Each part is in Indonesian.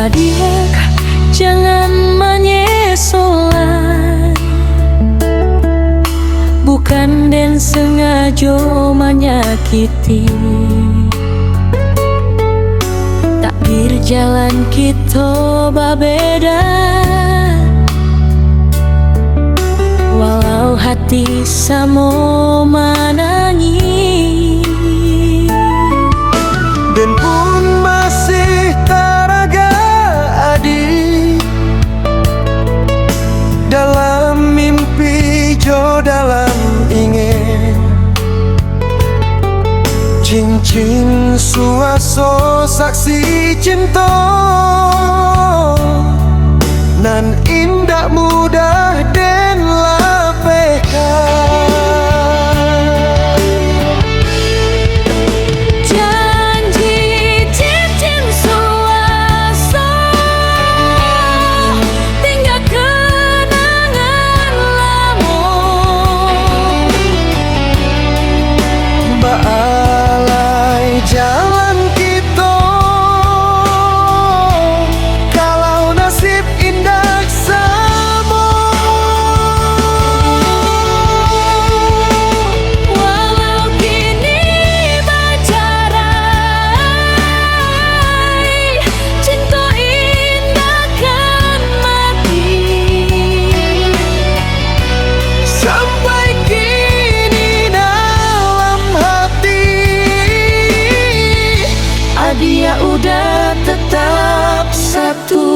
Adik, jangan menyesolan, bukan den sengaja menyakiti. Takdir jalan kita berbeda, walau hati sama menangis. Dan pun masih taraga adik, dalam mimpi jo dalam ingin. Cincin suaso saksi cinta, nan indah mudah den lapekan. Dia udah tetap satu.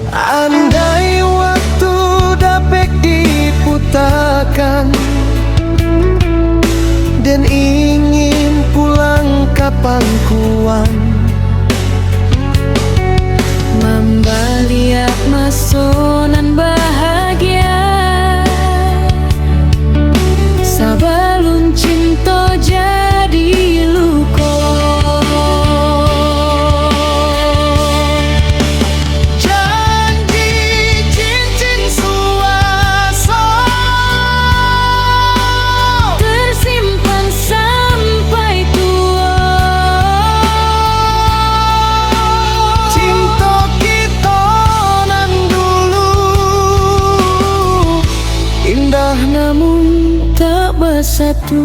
Andai waktu dapat diputarkan dan ingin pulang ke pangkuan, membalik masonan bahagia sebelum cinta jadi luka. Janji cincin suaso tersimpan sampai tua. cinta kita nan dulu indah namun tak bersatu.